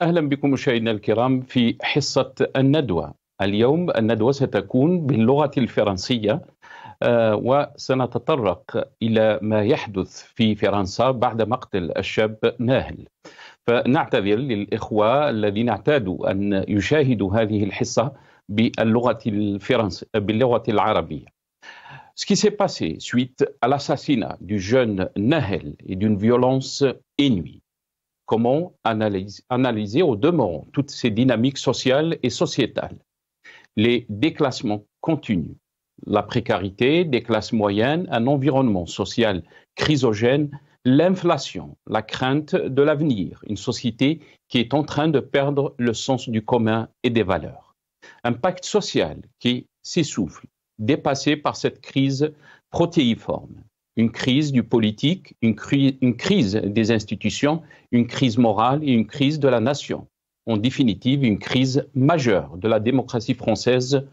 أهلا بكم مشاهدينا الكرام في حصة الندوة. اليوم الندوة ستكون باللغة الفرنسية، وسنتطرق إلى ما يحدث في فرنسا بعد مقتل الشاب ناهل. فنعتذر للإخوة الذين اعتادوا أن يشاهدوا هذه الحصة باللغة العربية. Ce qui s'est passé suite à l'assassinat du jeune Nahel et d'une violence inouïe. Comment analyser au demeurant toutes ces dynamiques sociales et sociétales? Les déclassements continus, la précarité des classes moyennes, un environnement social chrysogène, l'inflation, la crainte de l'avenir, une société qui est en train de perdre le sens du commun et des valeurs. Un pacte social qui s'essouffle, dépassé par cette crise protéiforme. Une crise du politique, une crise des institutions, une crise morale et une crise de la nation. En définitive, une crise majeure de la démocratie française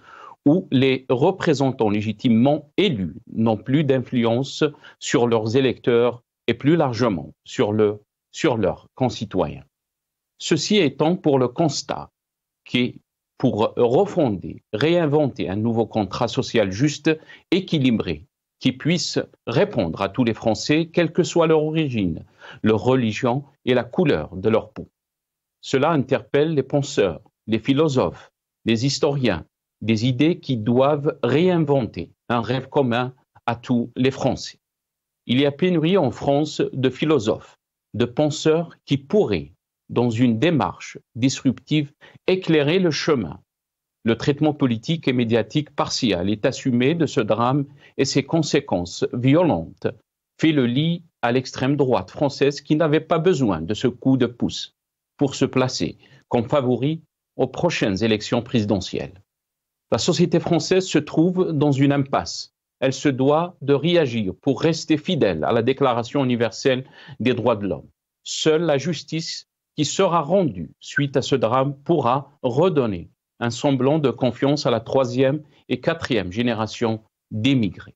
où les représentants légitimement élus n'ont plus d'influence sur leurs électeurs et plus largement sur leurs concitoyens. Ceci étant pour le constat qui, pour refonder, réinventer un nouveau contrat social juste, équilibré, qui puisse répondre à tous les Français, quelle que soit leur origine, leur religion et la couleur de leur peau. Cela interpelle les penseurs, les philosophes, les historiens, des idées qui doivent réinventer un rêve commun à tous les Français. Il y a pénurie en France de philosophes, de penseurs qui pourraient, dans une démarche disruptive, éclairer le chemin. Le traitement politique et médiatique partial est assumé de ce drame et ses conséquences violentes fait le lit à l'extrême droite française qui n'avait pas besoin de ce coup de pouce pour se placer comme favori aux prochaines élections présidentielles. La société française se trouve dans une impasse. Elle se doit de réagir pour rester fidèle à la Déclaration universelle des droits de l'homme. Seule la justice qui sera rendue suite à ce drame pourra redonner un semblant de confiance à la troisième et quatrième génération d'émigrés.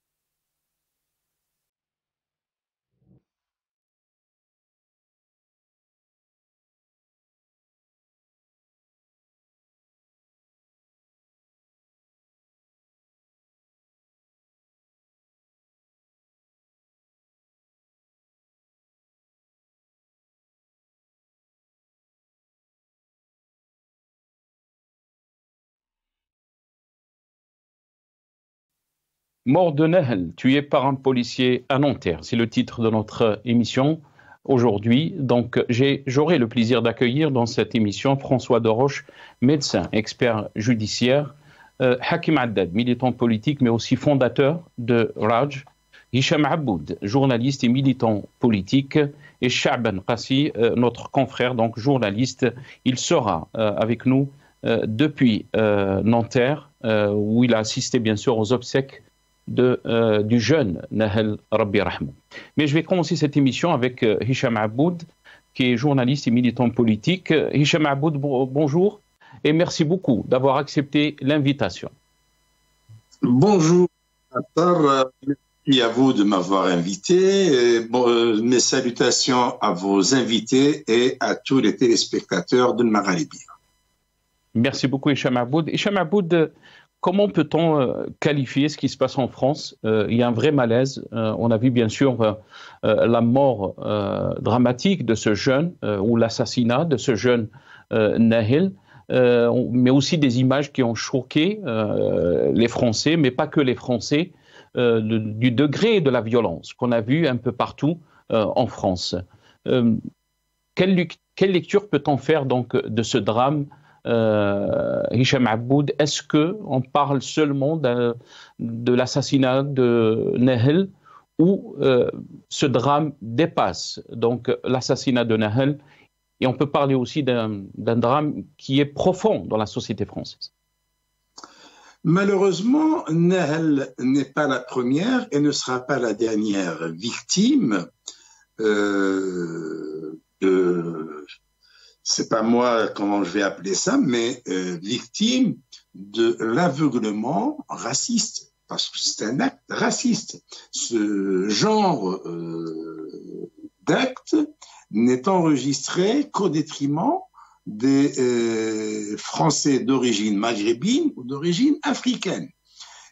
Mort de Nahel, tué par un policier à Nanterre. C'est le titre de notre émission aujourd'hui. Donc, j'aurai le plaisir d'accueillir dans cette émission François Deroche, médecin, expert judiciaire, Hakim Haddad, militant politique, mais aussi fondateur de Raj, Hicham Aboud, journaliste et militant politique, et Sha'ban Qassi, notre confrère, donc journaliste. Il sera avec nous depuis Nanterre, où il a assisté bien sûr aux obsèques du jeune Nahel Rabbi Rahmou. Mais je vais commencer cette émission avec Hicham Aboud, qui est journaliste et militant politique. Hicham Aboud, bonjour et merci beaucoup d'avoir accepté l'invitation. Bonjour, merci à vous de m'avoir invité. Mes salutations à vos invités et à tous les téléspectateurs de Magharibi. Merci beaucoup Hicham Aboud. Hicham Aboud, comment peut-on qualifier ce qui se passe en France? Il y a un vrai malaise. On a vu bien sûr la mort dramatique de ce jeune ou l'assassinat de ce jeune Nahel, mais aussi des images qui ont choqué les Français, mais pas que les Français, du degré de la violence qu'on a vu un peu partout en France. Quelle lecture peut-on faire donc de ce drame? Hicham Aboud, est-ce qu'on parle seulement de l'assassinat de Nahel ou ce drame dépasse donc l'assassinat de Nahel et on peut parler aussi d'un drame qui est profond dans la société française? Malheureusement, Nahel n'est pas la première et ne sera pas la dernière victime c'est pas moi comment je vais appeler ça, mais victime de l'aveuglement raciste, parce que c'est un acte raciste. Ce genre d'acte n'est enregistré qu'au détriment des Français d'origine maghrébine ou d'origine africaine.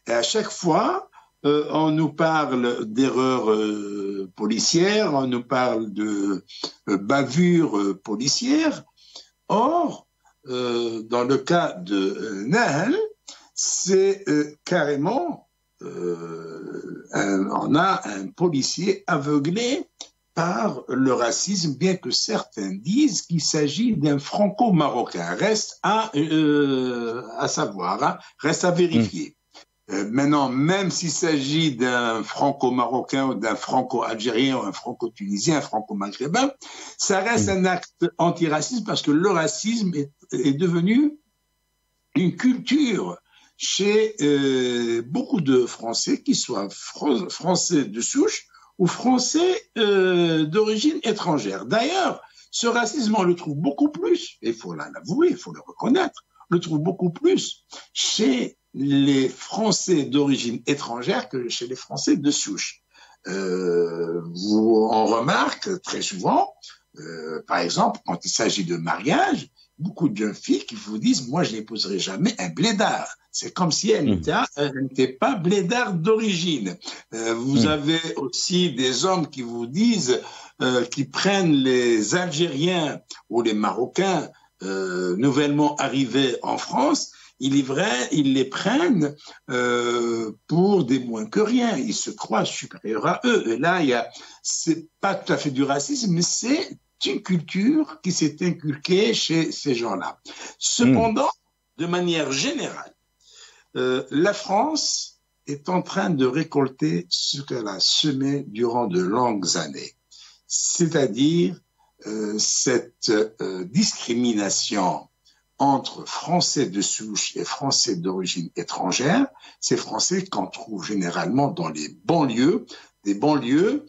Et à chaque fois, on nous parle d'erreurs policières, on nous parle de bavures policières. Or, dans le cas de Nahel, c'est carrément, on a un policier aveuglé par le racisme, bien que certains disent qu'il s'agit d'un franco-marocain. Reste à savoir, hein, reste à vérifier. Maintenant, même s'il s'agit d'un franco-marocain ou d'un franco-algérien ou un franco-tunisien, un franco-maghrébin, ça reste un acte antiraciste parce que le racisme est devenu une culture chez beaucoup de Français, qu'ils soient français de souche ou français d'origine étrangère. D'ailleurs, ce racisme, on le trouve beaucoup plus, et il faut l'avouer, il faut le reconnaître, on le trouve beaucoup plus chez les Français d'origine étrangère que chez les Français de souche. On remarque très souvent, par exemple, quand il s'agit de mariage, beaucoup de jeunes filles qui vous disent « moi, je n'épouserai jamais un blédard ». C'est comme si elle n'était pas blédard d'origine. Vous avez aussi des hommes qui vous disent, qui prennent les Algériens ou les Marocains nouvellement arrivés en France, ils les prennent pour des moins que rien. Ils se croient supérieurs à eux. Et là, c'est pas tout à fait du racisme, mais c'est une culture qui s'est inculquée chez ces gens-là. Cependant, de manière générale, la France est en train de récolter ce qu'elle a semé durant de longues années, c'est-à-dire cette discrimination entre Français de souche et Français d'origine étrangère. Ces Français qu'on trouve généralement dans les banlieues, des banlieues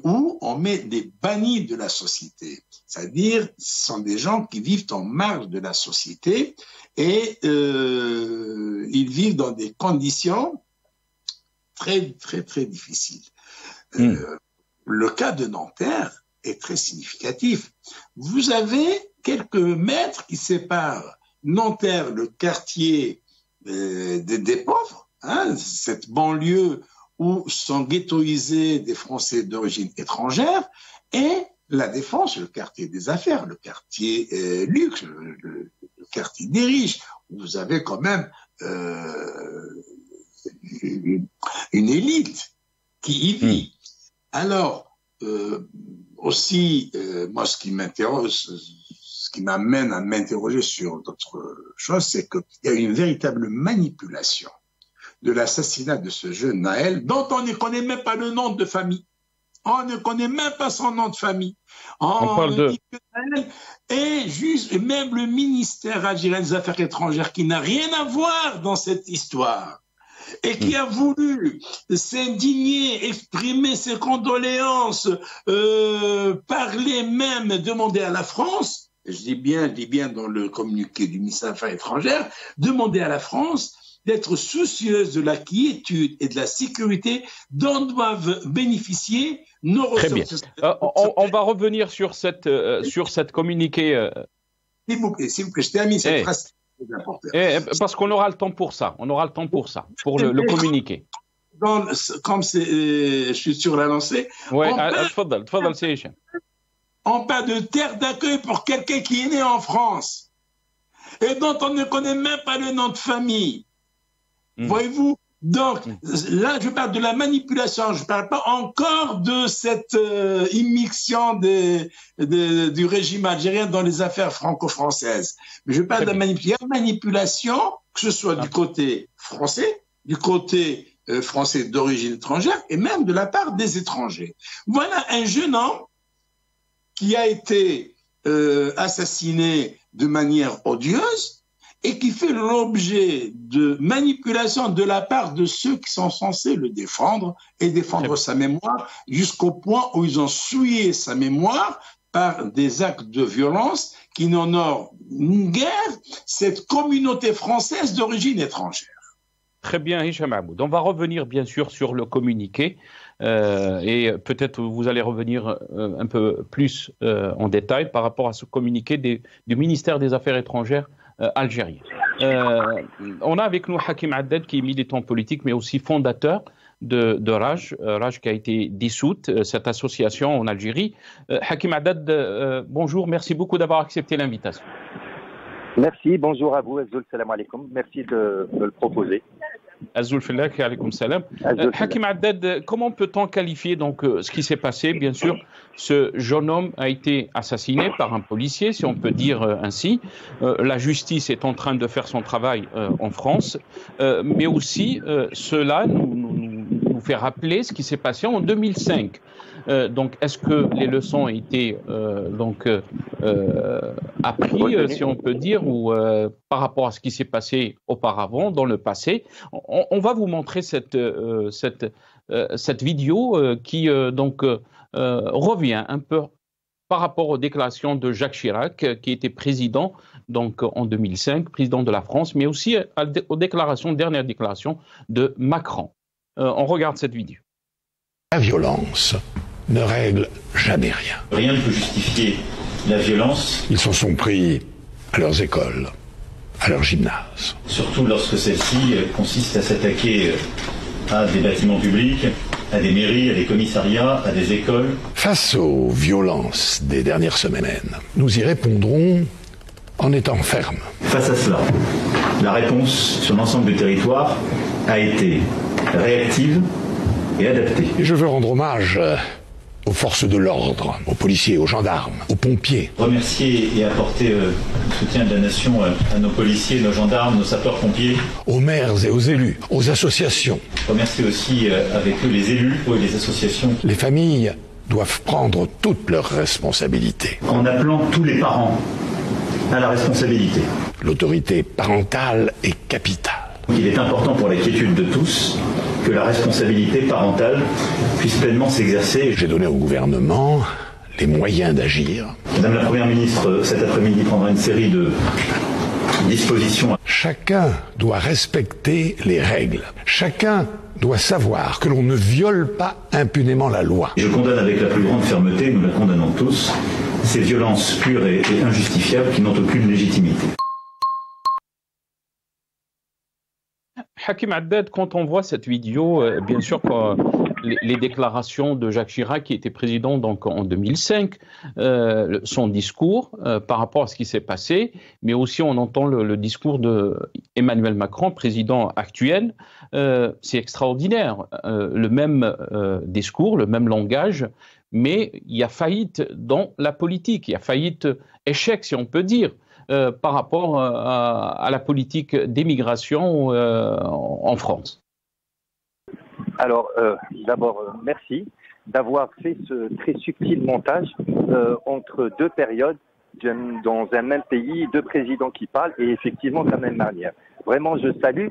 où on met des bannis de la société. C'est-à-dire, ce sont des gens qui vivent en marge de la société et ils vivent dans des conditions très, très, très difficiles. Le cas de Nanterre est très significatif. Vous avez quelques mètres qui séparent Nanterre, le quartier des pauvres, hein, cette banlieue où sont ghettoisés des Français d'origine étrangère, et la Défense, le quartier des affaires, le quartier luxe, le quartier des riches, où vous avez quand même une élite qui y vit. Alors, aussi, moi, ce qui m'amène à m'interroger sur d'autres choses, c'est qu'il y a une véritable manipulation de l'assassinat de ce jeune Nahel, dont on ne connaît même pas le nom de famille. On ne connaît même pas son nom de famille. On parle de... Et même le ministère algérien des Affaires étrangères, qui n'a rien à voir dans cette histoire, et qui a voulu s'indigner, exprimer ses condoléances, parler même, demander à la France, je dis bien dans le communiqué du ministère des Affaires étrangères, demander à la France d'être soucieuse de la quiétude et de la sécurité dont doivent bénéficier nos ressources. Très bien. On va revenir sur cette communiqué. S'il vous plaît, je termine cette phrase. Parce qu'on aura le temps pour ça. On aura le temps pour ça, pour le communiqué. Comme je suis sur la lancée. Oui, on parle de terre d'accueil pour quelqu'un qui est né en France et dont on ne connaît même pas le nom de famille. Voyez-vous? Donc, là, je parle de la manipulation. Je ne parle pas encore de cette immixtion du régime algérien dans les affaires franco-françaises. Mais je parle de la manipulation, que ce soit du côté français, du côté français d'origine étrangère, et même de la part des étrangers. Voilà un jeune homme qui a été assassiné de manière odieuse, et qui fait l'objet de manipulation de la part de ceux qui sont censés le défendre et défendre sa mémoire, jusqu'au point où ils ont souillé sa mémoire par des actes de violence qui n'honorent guère cette communauté française d'origine étrangère. Très bien, Hicham Aboud. On va revenir bien sûr sur le communiqué Et peut-être vous allez revenir un peu plus en détail par rapport à ce communiqué du ministère des Affaires étrangères algérien. On a avec nous Hakim Haddad, qui est militant politique, mais aussi fondateur de Raj qui a été dissoute, cette association en Algérie. Hakim Haddad, bonjour, merci beaucoup d'avoir accepté l'invitation. Merci, bonjour à vous, Azul, salam alaikum. Merci de le proposer. Azul Filak, alaykoum salam. Hakim Haddad, comment peut-on qualifier donc ce qui s'est passé? Bien sûr, ce jeune homme a été assassiné par un policier, si on peut dire ainsi. La justice est en train de faire son travail en France, mais aussi cela nous fait rappeler ce qui s'est passé en 2005. Donc, est-ce que les leçons ont été apprises, si on peut dire, ou par rapport à ce qui s'est passé auparavant, dans le passé? On va vous montrer cette vidéo qui revient un peu par rapport aux déclarations de Jacques Chirac, qui était président donc en 2005, président de la France, mais aussi aux dernières déclarations de Macron. On regarde cette vidéo. La violence ne règle jamais rien. Rien ne peut justifier la violence. Ils s'en sont pris à leurs écoles, à leurs gymnases. Surtout lorsque celle-ci consiste à s'attaquer à des bâtiments publics, à des mairies, à des commissariats, à des écoles. Face aux violences des dernières semaines, nous y répondrons en étant fermes. Face à cela, la réponse sur l'ensemble du territoire a été réactive et adaptée. Et je veux rendre hommage aux forces de l'ordre, aux policiers, aux gendarmes, aux pompiers. Remercier et apporter le soutien de la nation à nos policiers, nos gendarmes, nos sapeurs-pompiers. Aux maires et aux élus, aux associations. Remercier aussi avec eux les élus et les associations. Les familles doivent prendre toutes leurs responsabilités. En appelant tous les parents à la responsabilité. L'autorité parentale est capitale. Il est important pour la quiétude de tous que la responsabilité parentale puisse pleinement s'exercer. J'ai donné au gouvernement les moyens d'agir. Madame la Première ministre, cet après-midi, prendra une série de dispositions. Chacun doit respecter les règles. Chacun doit savoir que l'on ne viole pas impunément la loi. Je condamne avec la plus grande fermeté, nous la condamnons tous, ces violences pures et injustifiables qui n'ont aucune légitimité. Hakim Haddad, quand on voit cette vidéo, bien sûr, les déclarations de Jacques Chirac, qui était président donc en 2005, son discours par rapport à ce qui s'est passé, mais aussi on entend le discours de Emmanuel Macron, président actuel, c'est extraordinaire. Le même discours, le même langage, mais il y a faillite dans la politique, il y a faillite, échec si on peut dire. Par rapport à la politique d'émigration en France? Alors, d'abord, merci d'avoir fait ce très subtil montage entre deux périodes dans un même pays, deux présidents qui parlent, et effectivement de la même manière. Vraiment, je salue.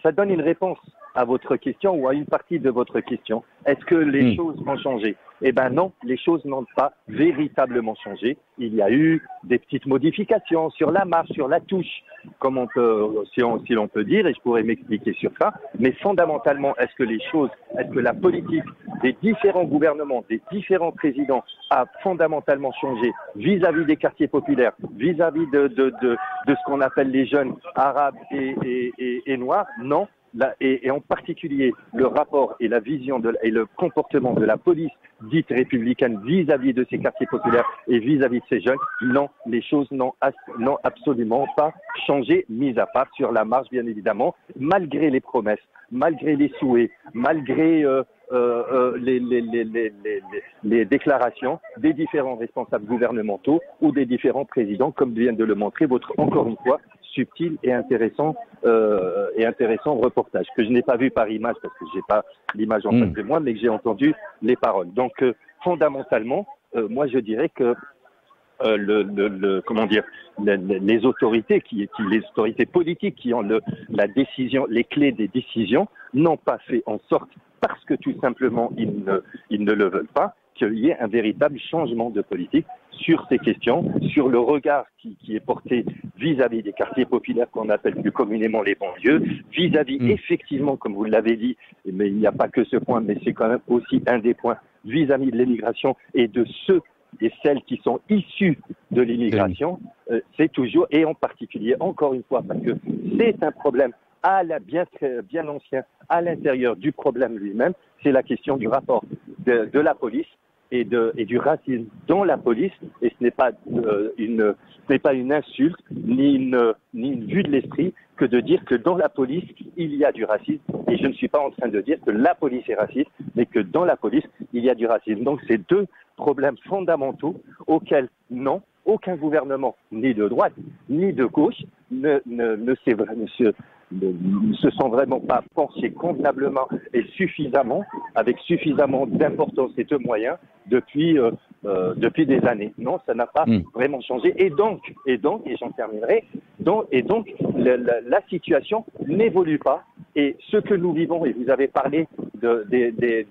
Ça donne une réponse à votre question ou à une partie de votre question. Est-ce que les choses ont changé? Eh bien non, les choses n'ont pas véritablement changé. Il y a eu des petites modifications sur la marche, sur la touche, comme on peut, si l'on peut dire, et je pourrais m'expliquer sur ça. Mais fondamentalement, est-ce que la politique des différents gouvernements, des différents présidents a fondamentalement changé vis-à-vis des quartiers populaires, vis-à-vis de ce qu'on appelle les jeunes arabes et noirs? Non. Et en particulier le rapport et la vision et le comportement de la police dite républicaine vis-à-vis de ces quartiers populaires et vis-à-vis de ces jeunes, non, les choses n'ont absolument pas changé, mis à part sur la marche bien évidemment, malgré les promesses, malgré les souhaits, malgré les déclarations des différents responsables gouvernementaux ou des différents présidents, comme vient de le montrer votre, encore une fois, subtil et intéressant reportage, que je n'ai pas vu par image parce que je n'ai pas l'image en face de moi, mais que j'ai entendu les paroles. Donc, fondamentalement, moi je dirais que les autorités les autorités politiques qui ont la décision, les clés des décisions, n'ont pas fait en sorte, parce que tout simplement ils ne le veulent pas, qu'il y ait un véritable changement de politique sur ces questions, sur le regard qui est porté vis-à-vis des quartiers populaires qu'on appelle plus communément les banlieues, vis-à-vis effectivement, comme vous l'avez dit, mais il n'y a pas que ce point, mais c'est quand même aussi un des points, vis-à-vis de l'immigration et de ceux et celles qui sont issus de l'immigration, c'est toujours, et en particulier, encore une fois, parce que c'est un problème bien ancien à l'intérieur du problème lui-même, c'est la question du rapport de la police et du racisme dans la police, et ce n'est pas une insulte ni une vue de l'esprit que de dire que dans la police il y a du racisme, et je ne suis pas en train de dire que la police est raciste, mais que dans la police il y a du racisme. Donc c'est deux problèmes fondamentaux auxquels aucun gouvernement, ni de droite ni de gauche, ne se sont vraiment pas penchés convenablement et avec suffisamment d'importance et de moyens depuis des années. Non, ça n'a pas vraiment changé. Et donc, et j'en terminerai, la situation n'évolue pas. Et ce que nous vivons, et vous avez parlé des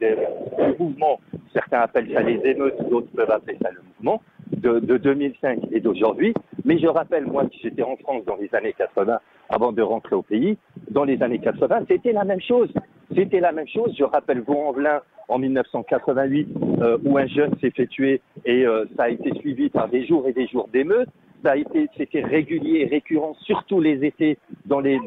mouvements, certains appellent ça les émeutes, d'autres peuvent appeler ça le mouvement, de 2005 et d'aujourd'hui. Mais je rappelle, moi, que j'étais en France dans les années 80, avant de rentrer au pays. Dans les années 80, c'était la même chose. Je rappelle Vaux-en-Velin en 1988, où un jeune s'est fait tuer et ça a été suivi par des jours et des jours d'émeutes. C'était régulier et récurrent, surtout les étés, dans les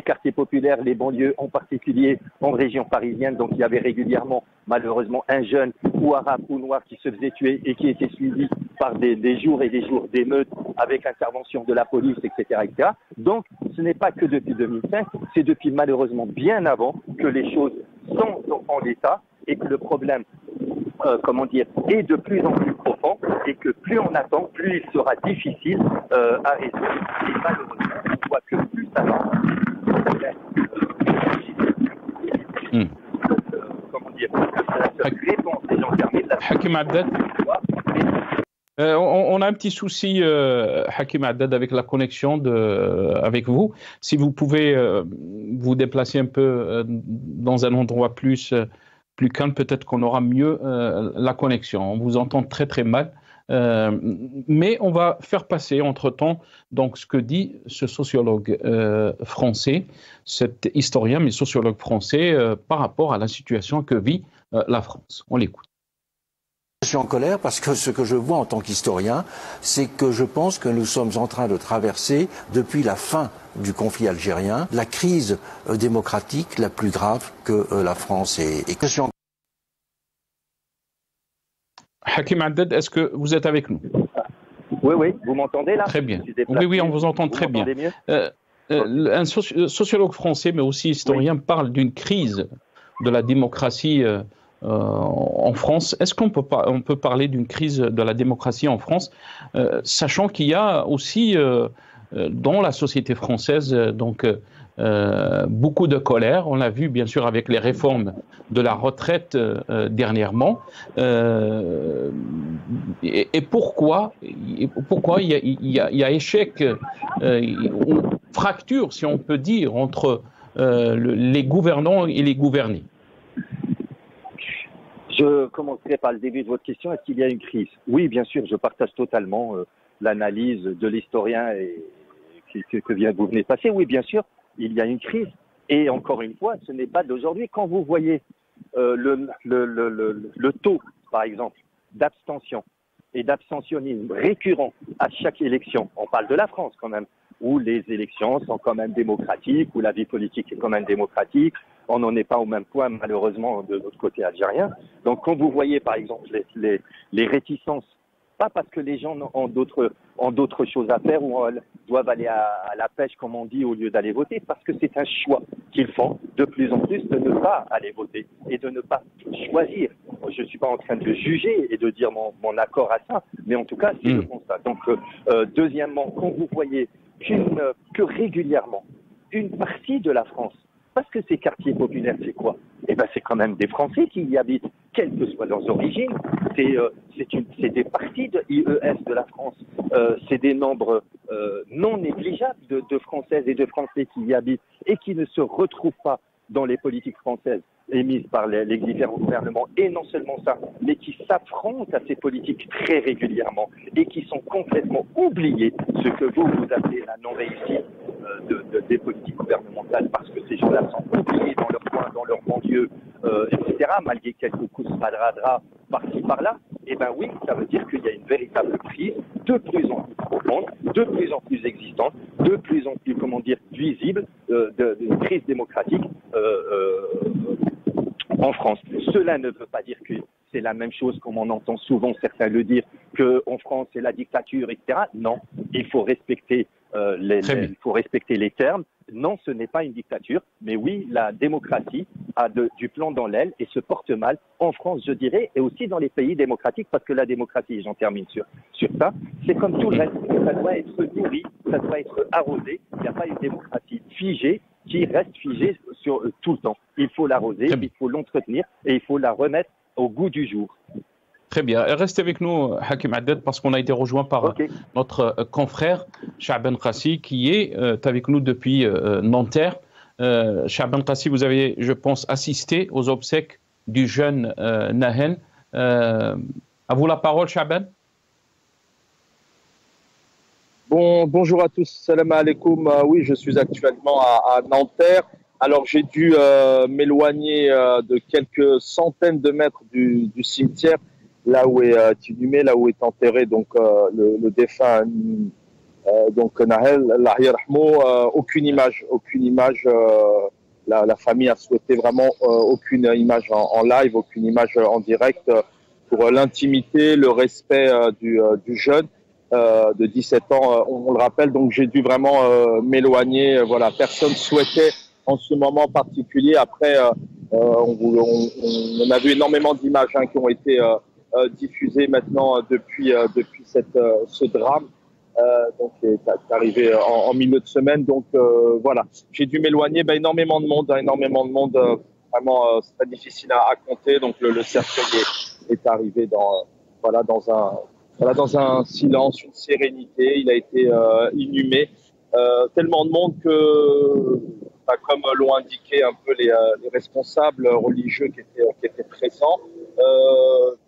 quartiers populaires, les banlieues, en particulier en région parisienne. Donc il y avait régulièrement, malheureusement, un jeune ou arabe ou noir qui se faisait tuer et qui était suivi par des jours et des jours d'émeutes avec intervention de la police, etc., etc. Donc ce n'est pas que depuis 2005, c'est depuis malheureusement bien avant que les choses sont en l'état et que le problème est de plus en plus profond, et que plus on attend, plus il sera difficile à résoudre. Et malheureusement, on voit que plus ça va, Hakim Haddad, on a un petit souci, Hakim Haddad, avec la connexion avec vous. Si vous pouvez vous déplacer un peu dans un endroit plus calme, peut-être qu'on aura mieux la connexion. On vous entend très très mal, mais on va faire passer entre-temps donc ce que dit ce sociologue français, cet historien mais sociologue français par rapport à la situation que vit la France. On l'écoute. Je suis en colère parce que ce que je vois en tant qu'historien, c'est que je pense que nous sommes en train de traverser, depuis la fin du conflit algérien, la crise démocratique la plus grave que la France ait. Et que je suis Hakim Haddad, est-ce que vous êtes avec nous? Oui, vous m'entendez là? Très bien. Oui, on vous entend très bien. Un sociologue français, mais aussi historien, parle d'une crise de la démocratie en France. Est-ce qu'on peut parler d'une crise de la démocratie en France, sachant qu'il y a aussi dans la société française beaucoup de colère. On l'a vu bien sûr avec les réformes de la retraite dernièrement. Et pourquoi il y a échec, ou fracture, si on peut dire, entre les gouvernants et les gouvernés? Je commencerai par le début de votre question. Est-ce qu'il y a une crise? Oui, bien sûr, je partage totalement l'analyse de l'historien que vous venez de passer. Oui, bien sûr, il y a une crise. Et encore une fois, ce n'est pas d'aujourd'hui. Quand vous voyez le taux, par exemple, d'abstention et d'abstentionnisme récurrent à chaque élection, on parle de la France quand même, où les élections sont quand même démocratiques, où la vie politique est quand même démocratique. On n'en est pas au même point, malheureusement, de notre côté algérien. Donc, quand vous voyez, par exemple, les réticences, pas parce que les gens ont d'autres choses à faire ou doivent aller à la pêche, comme on dit, au lieu d'aller voter, parce que c'est un choix qu'ils font de plus en plus de ne pas aller voter et de ne pas choisir. Je ne suis pas en train de juger et de dire mon accord à ça, mais en tout cas, c'est le constat. Donc, deuxièmement, quand vous voyez que régulièrement, une partie de la France, parce que ces quartiers populaires, c'est quoi? Eh ben, c'est quand même des Français qui y habitent, quelles que soient leurs origines. C'est des parties de IES de la France. C'est des nombres non négligeables de Françaises et de Français qui y habitent et qui ne se retrouvent pas dans les politiques françaises émises par les différents gouvernements, et non seulement ça, mais qui s'affrontent à ces politiques très régulièrement et qui sont complètement oubliés, ce que vous appelez la non-réussite des politiques gouvernementales, parce que ces gens-là sont oubliés dans leur coin, dans leur banlieue, etc., malgré quelques coups de sparadrap par-ci, par-là. Eh bien oui, ça veut dire qu'il y a une véritable crise de plus en plus profonde, de plus en plus existante, de plus en plus, visible, d'une crise démocratique en France. Cela ne veut pas dire que c'est la même chose, comme on entend souvent certains le dire, qu'en France c'est la dictature, etc. Non, il faut respecter les termes. Non, ce n'est pas une dictature, mais oui, la démocratie a du plomb dans l'aile et se porte mal en France, je dirais, et aussi dans les pays démocratiques, parce que la démocratie, j'en termine sur ça, c'est comme tout le reste, ça doit être nourri, ça doit être arrosé. Il n'y a pas une démocratie figée qui reste figée sur tout le temps. Il faut l'arroser, il faut l'entretenir et il faut la remettre au goût du jour. Très bien. Restez avec nous, Hakim Haddad, parce qu'on a été rejoint par notre confrère, Chaaban Qassi, qui est avec nous depuis Nanterre. Chaaban Qassi, vous avez, je pense, assisté aux obsèques du jeune Nahel. À vous la parole, Chaaban. Bonjour à tous, salam alaikum. Oui, je suis actuellement à Nanterre. Alors, j'ai dû m'éloigner de quelques centaines de mètres du cimetière, là où est inhumé, là où est enterré donc le défunt donc Nahel, Allah yarhamou. Aucune image. La famille a souhaité vraiment aucune image en live, aucune image en direct pour l'intimité, le respect du jeune de 17 ans. On le rappelle, donc j'ai dû vraiment m'éloigner. Voilà, personne souhaitait en ce moment particulier. Après, on a vu énormément d'images qui ont été diffusées maintenant depuis ce drame. Donc c'est arrivé en milieu de semaine. Donc voilà, j'ai dû m'éloigner. Énormément de monde, vraiment c'est très difficile à compter. Donc le cercueil est arrivé dans un silence, une sérénité. Il a été inhumé. Tellement de monde que, comme l'ont indiqué un peu les responsables religieux qui étaient présents,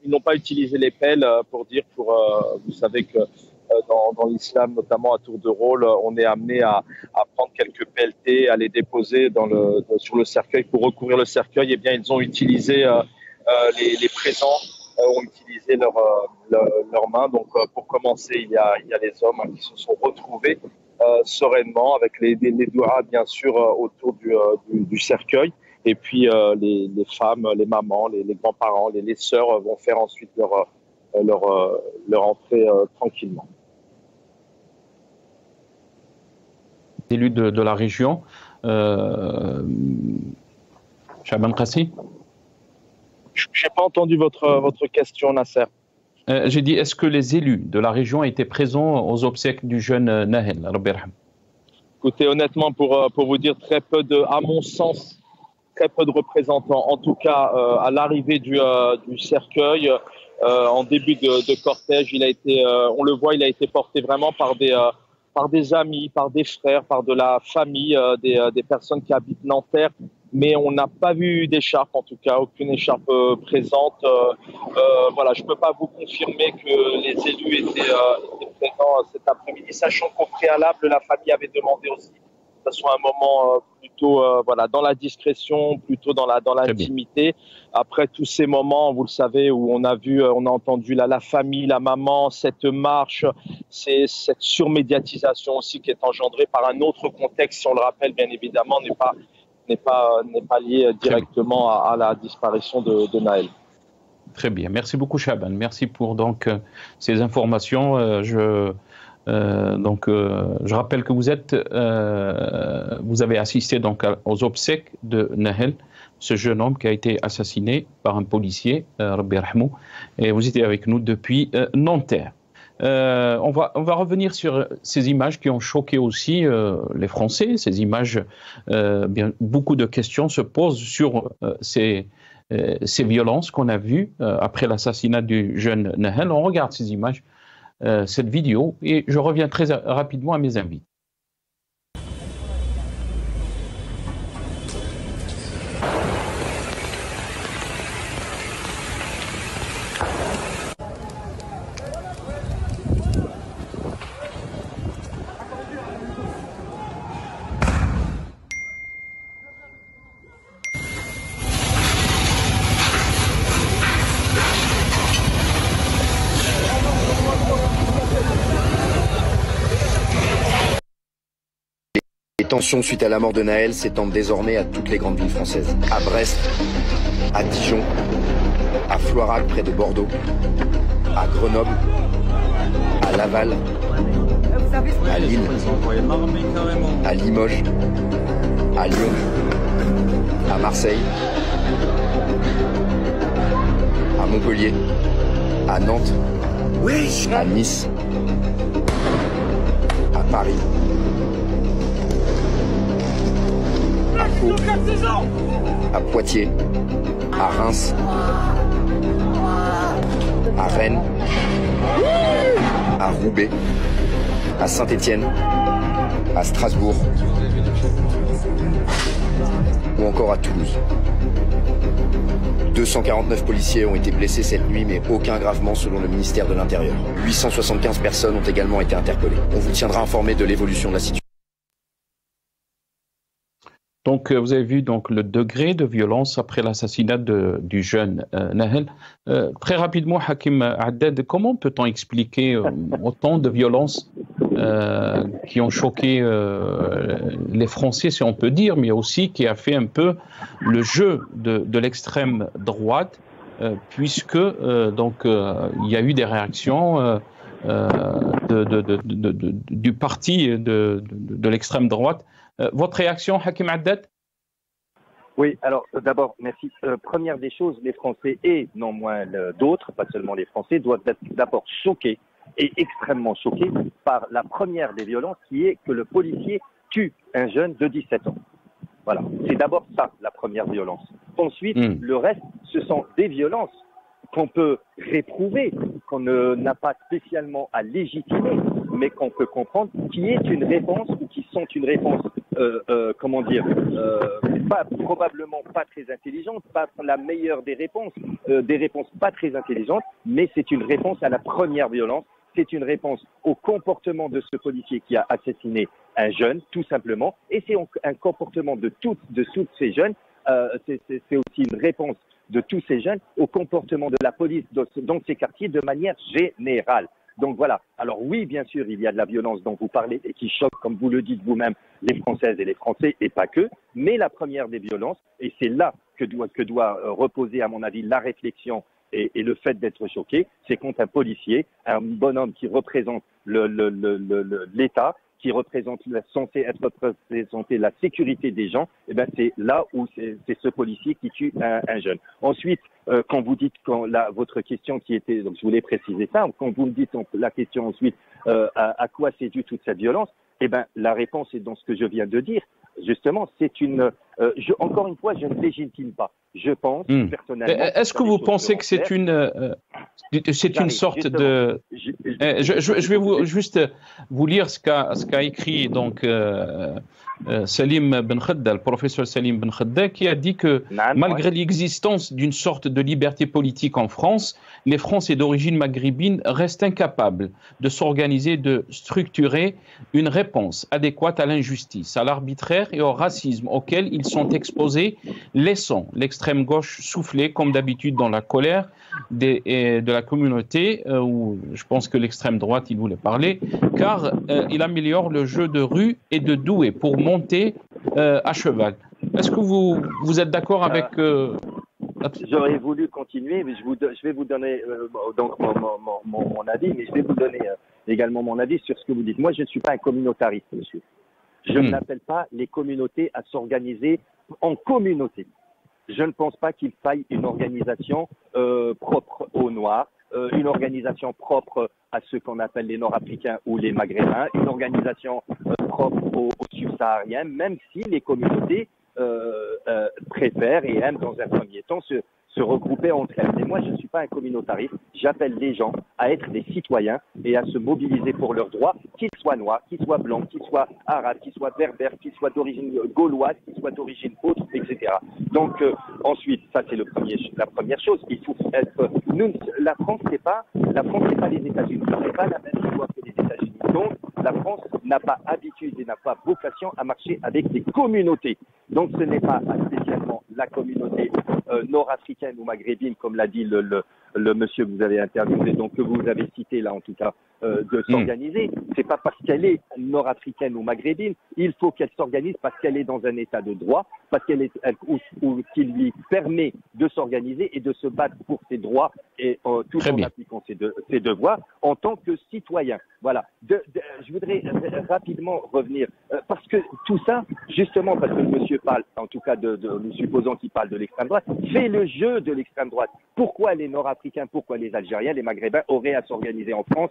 ils n'ont pas utilisé les pelles vous savez que dans l'islam, notamment à tour de rôle, on est amené à prendre quelques pelletés, à les déposer sur le cercueil pour recouvrir le cercueil. Eh bien, ils ont utilisé les présents ont utilisé leurs mains. Donc, pour commencer, il y a les hommes qui se sont retrouvés sereinement avec les douas, bien sûr, autour du cercueil. Et puis, les femmes, les mamans, les grands-parents, les sœurs vont faire ensuite leur entrée tranquillement. Élus de la région, Chaaban Qassi. Je n'ai pas entendu votre question, Nasser. J'ai dit, est-ce que les élus de la région étaient présents aux obsèques du jeune Nahel? Écoutez, honnêtement, pour vous dire, à mon sens, très peu de représentants. En tout cas, à l'arrivée du cercueil, en début de cortège, on le voit, il a été porté vraiment par des amis, par des frères, par de la famille, des personnes qui habitent Nanterre. Mais on n'a pas vu d'écharpe, en tout cas, aucune écharpe présente. Voilà, je ne peux pas vous confirmer que les élus étaient présents cet après-midi, sachant qu'au préalable, la famille avait demandé aussi que ce soit un moment plutôt dans la discrétion, plutôt dans l'intimité. Après tous ces moments, vous le savez, où on a entendu la famille, la maman, cette marche, cette surmédiatisation aussi qui est engendrée par un autre contexte, si on le rappelle, bien évidemment, n'est pas lié directement à la disparition de Nahel. Très bien, merci beaucoup Chaaban, merci pour ces informations. Je rappelle que vous avez assisté aux obsèques de Nahel, ce jeune homme qui a été assassiné par un policier, Rabbi Yarhamou, et vous étiez avec nous depuis Nanterre. On va revenir sur ces images qui ont choqué aussi les Français. Ces images, beaucoup de questions se posent sur ces violences qu'on a vues après l'assassinat du jeune Nahel. On regarde ces images, cette vidéo, et je reviens très rapidement à mes invités. Les tensions suite à la mort de Nahel s'étendent désormais à toutes les grandes villes françaises. À Brest, à Dijon, à Floirac près de Bordeaux, à Grenoble, à Laval, à Lille, à Limoges, à Lyon, à Marseille, à Montpellier, à Nantes, à Nice, à Paris, à Pau, à Poitiers, à Reims, à Rennes, à Roubaix, à Saint-Étienne, à Strasbourg ou encore à Toulouse. 249 policiers ont été blessés cette nuit, mais aucun gravement selon le ministère de l'Intérieur. 875 personnes ont également été interpellées. On vous tiendra informé de l'évolution de la situation. Donc, vous avez vu donc le degré de violence après l'assassinat du jeune Nahel. Très rapidement, Hakim Haddad, comment peut-on expliquer autant de violences qui ont choqué les Français, si on peut dire, mais aussi qui a fait un peu le jeu de l'extrême droite, puisque donc il y a eu des réactions du parti de l'extrême droite. Votre réaction, Hakim Haddad? Oui, alors d'abord, merci. Première des choses, les Français et non moins d'autres, pas seulement les Français, doivent être d'abord choqués et extrêmement choqués par la première des violences qui est que le policier tue un jeune de 17 ans. Voilà, c'est d'abord ça, la première violence. Ensuite, le reste, ce sont des violences qu'on peut réprouver, qu'on n'a pas spécialement à légitimer, mais qu'on peut comprendre qui est une réponse ou qui sont une réponse, probablement pas très intelligente, pas la meilleure des réponses pas très intelligentes, mais c'est une réponse à la première violence, c'est une réponse au comportement de ce policier qui a assassiné un jeune, tout simplement, et c'est un comportement de toutes ces jeunes, c'est aussi une réponse de tous ces jeunes au comportement de la police dans ces quartiers de manière générale. Donc voilà. Alors oui, bien sûr, il y a de la violence dont vous parlez et qui choque, comme vous le dites vous-même, les Françaises et les Français, et pas que. Mais la première des violences, et c'est là que doit reposer, à mon avis, la réflexion et le fait d'être choqué, c'est contre un policier, un bonhomme qui représente l'État, qui censé être représenté la sécurité des gens, et ben c'est là où c'est ce policier qui tue un jeune. Ensuite, quand vous dites votre question qui était, donc je voulais préciser ça, quand vous me dites la question ensuite à quoi c'est dû toute cette violence, eh ben la réponse est dans ce que je viens de dire. Justement, c'est encore une fois, je ne légitime pas. Je pense personnellement. Est-ce que vous pensez que c'est une sorte de... Je vais juste vous lire ce qu'a écrit donc Salim Ben Khedda, le professeur Salim Ben Khedda, qui a dit que malgré l'existence d'une sorte de liberté politique en France, les Français d'origine maghrébine restent incapables de s'organiser, de structurer une réponse adéquate à l'injustice, à l'arbitraire et au racisme auquel ils sont exposés, laissant l'extrême gauche souffler comme d'habitude dans la colère de la communauté, où je pense que l'extrême droite, il voulait parler, car il améliore le jeu de rue et de doué pour monter à cheval. Est-ce que vous êtes d'accord avec... J'aurais voulu continuer, mais je vais vous donner donc mon avis, mais je vais vous donner également mon avis sur ce que vous dites. Moi, je ne suis pas un communautariste, monsieur. Je n'appelle pas les communautés à s'organiser en communauté. Je ne pense pas qu'il faille une organisation propre aux Noirs, une organisation propre à ceux qu'on appelle les Nord-Africains ou les Maghrébins, une organisation propre aux Subsahariens, même si les communautés préfèrent et aiment dans un premier temps se regrouper entre elles. Mais moi, je ne suis pas un communautariste. J'appelle les gens à être des citoyens et à se mobiliser pour leurs droits, qu'ils soient noirs, qu'ils soient blancs, qu'ils soient arabes, qu'ils soient berbères, qu'ils soient d'origine gauloise, qu'ils soient d'origine autre, etc. Donc, ensuite, ça c'est la première chose. Il faut être... la France, c'est pas les États-Unis. C'est pas la même chose que les États-Unis. Donc, la France n'a pas habitude et n'a pas vocation à marcher avec des communautés. Donc, ce n'est pas spécialement la communauté nord-africaine ou maghrébine, comme l'a dit le monsieur que vous avez interviewé, donc que vous avez cité là en tout cas, de s'organiser. C'est pas parce qu'elle est nord-africaine ou maghrébine, il faut qu'elle s'organise parce qu'elle est dans un état de droit, parce qu'elle est ou qu'il lui permet de s'organiser et de se battre pour ses droits et tout en appliquant ses devoirs en tant que citoyen. Voilà. Je voudrais rapidement revenir parce que tout ça, justement parce que le monsieur parle, en tout cas nous supposons qu'il parle de l'extrême droite, fait le jeu de l'extrême droite. Pourquoi les Nord-Africains, pourquoi les Algériens, les Maghrébins auraient à s'organiser en France,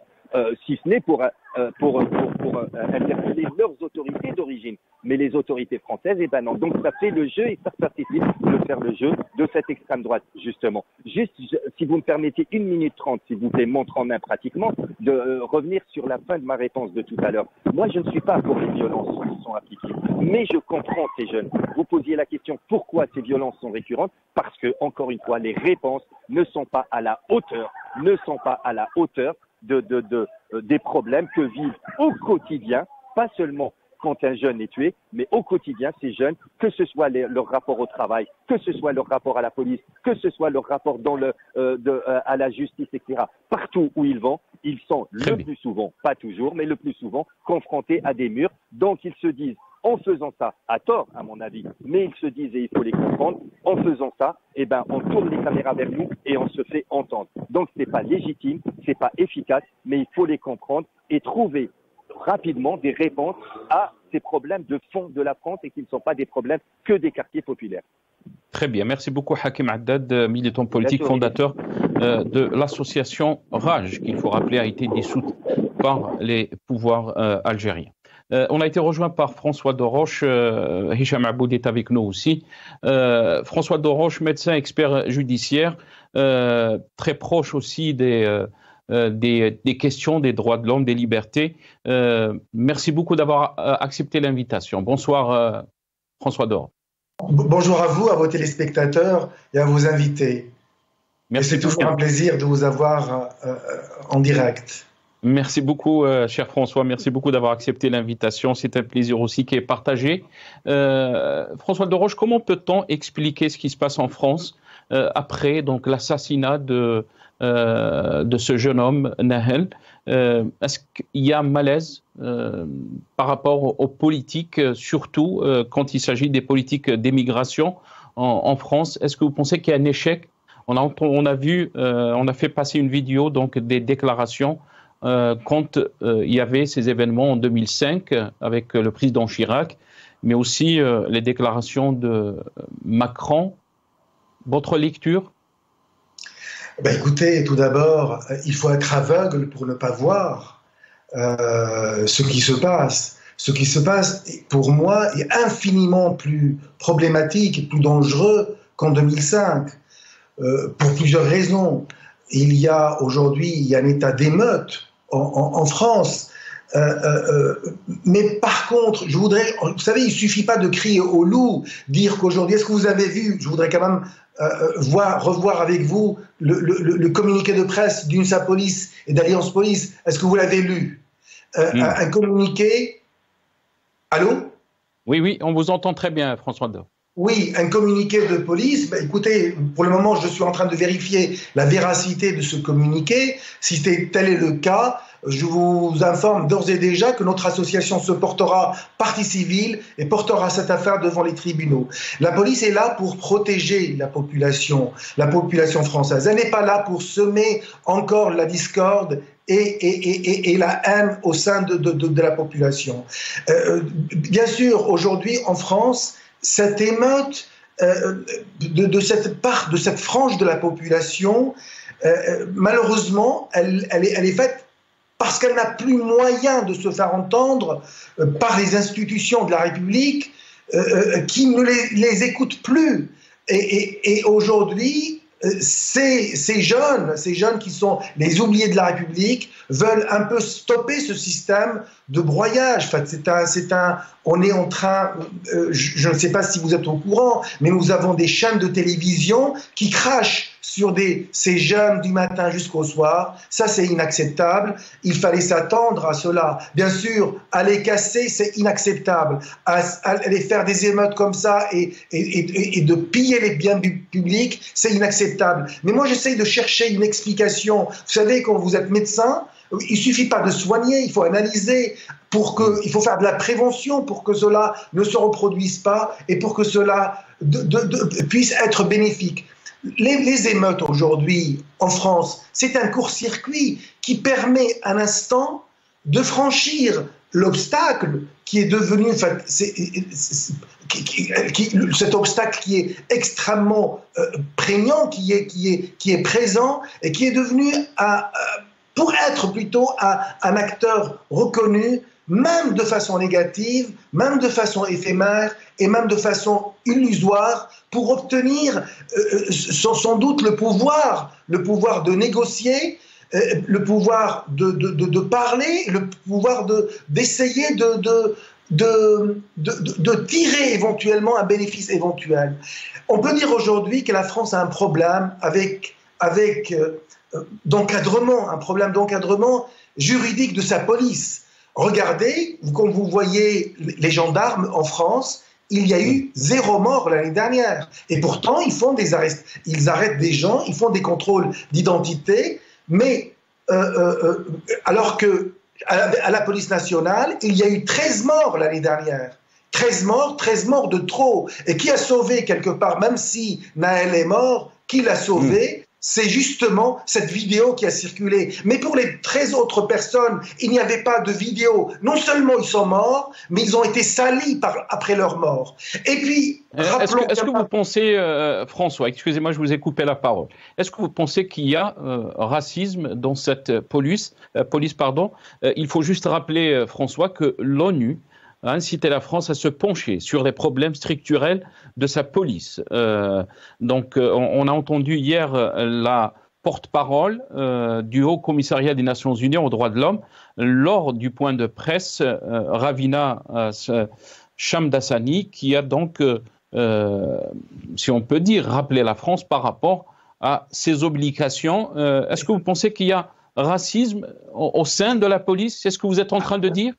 si ce n'est pour interpeller leurs autorités d'origine. Mais les autorités françaises, eh ben non. Donc ça fait le jeu et ça participe de faire le jeu de cette extrême droite, justement. Juste, si vous me permettez 1 minute 30, s'il vous plaît, montre en main pratiquement, de revenir sur la fin de ma réponse de tout à l'heure. Moi, je ne suis pas pour les violences qui sont appliquées, mais je comprends ces jeunes. Vous posiez la question pourquoi ces violences sont récurrentes, parce que, encore une fois, les réponses ne sont pas à la hauteur, des problèmes que vivent au quotidien, pas seulement quand un jeune est tué, mais au quotidien, ces jeunes, que ce soit leur rapport au travail, que ce soit leur rapport à la police, que ce soit leur rapport à la justice, etc. Partout où ils vont, ils sont le plus souvent, pas toujours, mais le plus souvent, confrontés à des murs. Donc ils se disent, en faisant ça, à tort à mon avis, mais ils se disent, et il faut les comprendre, en faisant ça, eh ben, on tourne les caméras vers nous et on se fait entendre. Donc c'est pas légitime, c'est pas efficace, mais il faut les comprendre et trouver rapidement des réponses à ces problèmes de fond de la France et qui ne sont pas des problèmes que des quartiers populaires. Très bien, merci beaucoup Hakim Haddad, militant politique, fondateur de l'association RAJ, qu'il faut rappeler a été dissoute par les pouvoirs algériens. On a été rejoint par François Doroche, Hicham Aboud est avec nous aussi. François Doroche, médecin expert judiciaire, très proche aussi des questions des droits de l'homme, des libertés. Merci beaucoup d'avoir accepté l'invitation. Bonsoir François Doroche. Bonjour à vous, à vos téléspectateurs et à vos invités. Merci. C'est toujours un plaisir de vous avoir en direct. Merci beaucoup, cher François. Merci beaucoup d'avoir accepté l'invitation. C'est un plaisir aussi qui est partagé. François Doroche, comment peut-on expliquer ce qui se passe en France après donc l'assassinat de ce jeune homme, Nahel? Est-ce qu'il y a un malaise par rapport aux politiques, surtout quand il s'agit des politiques d'émigration en France? Est-ce que vous pensez qu'il y a un échec? On a fait passer une vidéo donc des déclarations quand il y avait ces événements en 2005 avec le président Chirac, mais aussi les déclarations de Macron. Votre lecture? Écoutez, tout d'abord, il faut être aveugle pour ne pas voir ce qui se passe. Ce qui se passe, pour moi, est infiniment plus problématique et plus dangereux qu'en 2005, pour plusieurs raisons. Aujourd'hui, il y a un état d'émeute en France. Mais par contre, vous savez, il ne suffit pas de crier au loup, dire qu'aujourd'hui, est-ce que vous avez vu, je voudrais quand même revoir avec vous le communiqué de presse d'UNSA Police et d'Alliance Police. Est-ce que vous l'avez lu? Un communiqué. Allô? Oui, on vous entend très bien, François Doroche. Oui, un communiqué de police. Écoutez, pour le moment, je suis en train de vérifier la véracité de ce communiqué. Si tel est le cas, je vous informe d'ores et déjà que notre association se portera partie civile et portera cette affaire devant les tribunaux. La police est là pour protéger la population française. Elle n'est pas là pour semer encore la discorde et la haine au sein de la population. Bien sûr, aujourd'hui, en France, cette émeute de cette frange de la population, malheureusement, elle est faite parce qu'elle n'a plus moyen de se faire entendre par les institutions de la République qui ne les écoutent plus. Et aujourd'hui, ces jeunes qui sont les oubliés de la République veulent un peu stopper ce système de broyage. En fait, on est en train, je ne sais pas si vous êtes au courant, mais nous avons des chaînes de télévision qui crachent sur ces jeunes du matin jusqu'au soir. Ça, c'est inacceptable. Il fallait s'attendre à cela. Bien sûr, aller casser, c'est inacceptable. Aller faire des émeutes comme ça et de piller les biens publics, c'est inacceptable. Mais moi, j'essaye de chercher une explication. Vous savez, quand vous êtes médecin, il suffit pas de soigner, il faut analyser, il faut faire de la prévention pour que cela ne se reproduise pas et pour que cela puisse être bénéfique. Les émeutes aujourd'hui en France, c'est un court-circuit qui permet un instant de franchir l'obstacle qui est devenu, cet obstacle qui est extrêmement prégnant, qui est présent et qui est devenu pour être plutôt un acteur reconnu, même de façon négative, même de façon éphémère et même de façon illusoire, pour obtenir sans doute le pouvoir de négocier, le pouvoir de parler, le pouvoir d'essayer de tirer éventuellement un bénéfice éventuel. On peut dire aujourd'hui que la France a un problème avec d'encadrement, un problème d'encadrement juridique de sa police. Regardez, quand vous voyez les gendarmes en France, il y a eu 0 mort l'année dernière. Et pourtant, ils arrêtent des gens, ils font des contrôles d'identité, mais alors que à la police nationale, il y a eu 13 morts l'année dernière. 13 morts de trop. Et qui a sauvé quelque part, même si Nahel est mort, qui l'a sauvé? C'est justement cette vidéo qui a circulé. Mais pour les 13 autres personnes, il n'y avait pas de vidéo. Non seulement ils sont morts, mais ils ont été salis après leur mort. Et puis, est-ce que vous pensez, François, excusez-moi, je vous ai coupé la parole. Est-ce que vous pensez qu'il y a racisme dans cette police? Il faut juste rappeler, François, que l'ONU a incité la France à se pencher sur les problèmes structurels de sa police. Donc, on a entendu hier la porte-parole du Haut Commissariat des Nations Unies aux droits de l'homme lors du point de presse, Ravina Shamdasani, qui a donc, si on peut dire, rappelé la France par rapport à ses obligations. Est-ce que vous pensez qu'il y a racisme au sein de la police? C'est ce que vous êtes en train de dire?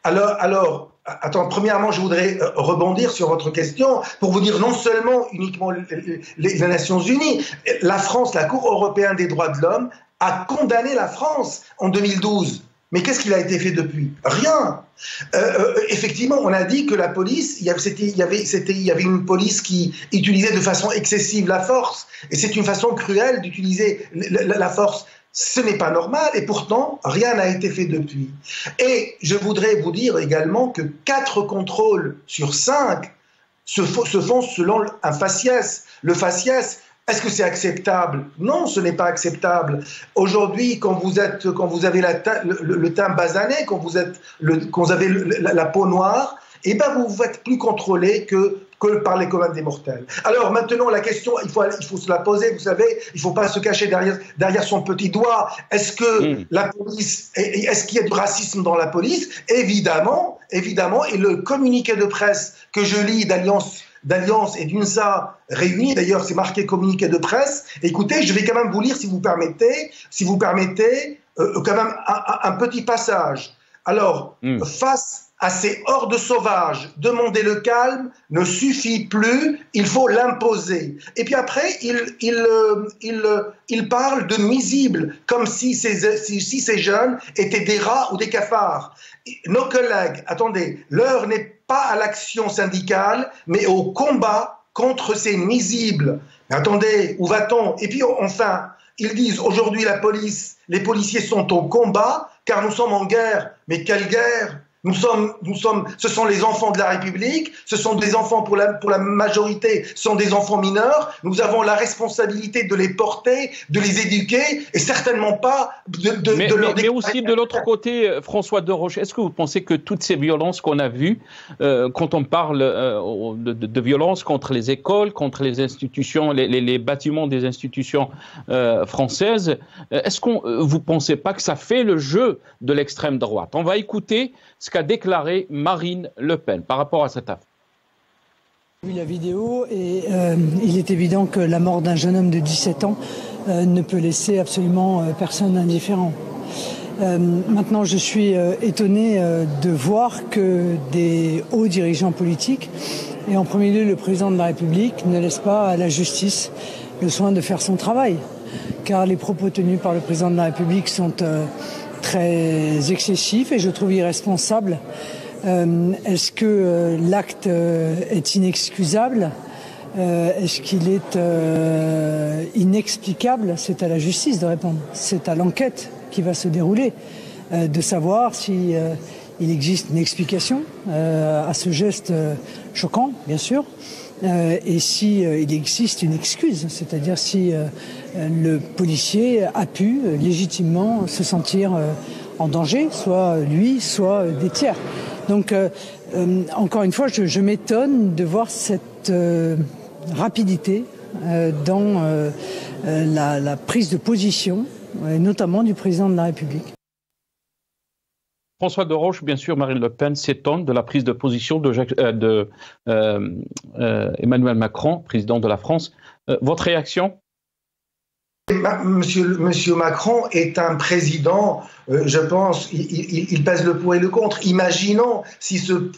Alors, attends, premièrement, je voudrais rebondir sur votre question pour vous dire non seulement uniquement les Nations Unies, la France, la Cour européenne des droits de l'homme, a condamné la France en 2012. Mais qu'est-ce qu'il a été fait depuis? Rien. Effectivement, on a dit que la police, il y avait une police qui utilisait de façon excessive la force, et c'est une façon cruelle d'utiliser la force. Ce n'est pas normal et pourtant, rien n'a été fait depuis. Et je voudrais vous dire également que 4 contrôles sur 5 se font selon un faciès. Le faciès, est-ce que c'est acceptable? Non, ce n'est pas acceptable. Aujourd'hui, quand vous avez le teint basané, quand vous avez la peau noire, eh ben vous vous faites plus contrôler que par les communs des mortels. Alors maintenant, la question, il faut se la poser, vous savez, il ne faut pas se cacher derrière son petit doigt. Est-ce que la police, est-ce qu'il y a du racisme dans la police? Évidemment, et le communiqué de presse que je lis d'Alliance et d'UNSA réunis, d'ailleurs c'est marqué communiqué de presse, écoutez, je vais quand même vous lire, si vous permettez, quand même un petit passage. Alors, face à ces hordes sauvages, demander le calme ne suffit plus, il faut l'imposer. Et puis après, il parle de nuisibles, comme si ces jeunes étaient des rats ou des cafards. Nos collègues, attendez, l'heure n'est pas à l'action syndicale, mais au combat contre ces nuisibles. Mais attendez, où va-t-on? Et puis enfin, ils disent aujourd'hui les policiers sont au combat, car nous sommes en guerre. Mais quelle guerre? Ce sont les enfants de la République, ce sont des enfants pour la majorité, ce sont des enfants mineurs. Nous avons la responsabilité de les porter, de les éduquer et certainement pas mais aussi de l'autre côté, François Deroche, est-ce que vous pensez que toutes ces violences qu'on a vues, quand on parle de violences contre les écoles, contre les institutions, les bâtiments des institutions françaises, est-ce que vous ne pensez pas que ça fait le jeu de l'extrême droite? On va écouter ce qu'a déclaré Marine Le Pen par rapport à cette affaire. J'ai vu la vidéo et il est évident que la mort d'un jeune homme de 17 ans ne peut laisser absolument personne indifférent. Maintenant, je suis étonné de voir que des hauts dirigeants politiques, et en premier lieu le président de la République, ne laissent pas à la justice le soin de faire son travail. Car les propos tenus par le président de la République sont très excessifs et je trouve irresponsables. Est-ce que l'acte est inexcusable ? Est-ce qu'il est inexplicable ? C'est à la justice de répondre. C'est à l'enquête qui va se dérouler de savoir si il existe une explication à ce geste choquant, bien sûr, et si il existe une excuse, c'est-à-dire si le policier a pu légitimement se sentir en danger, soit lui, soit des tiers. Donc, encore une fois, je m'étonne de voir cette rapidité dans la prise de position, notamment du président de la République. François de Roche, bien sûr, Marine Le Pen s'étonne de la prise de position de Emmanuel Macron, président de la France. Votre réaction ? Monsieur Macron est un président, je pense, il pèse le pour et le contre. Imaginons si ce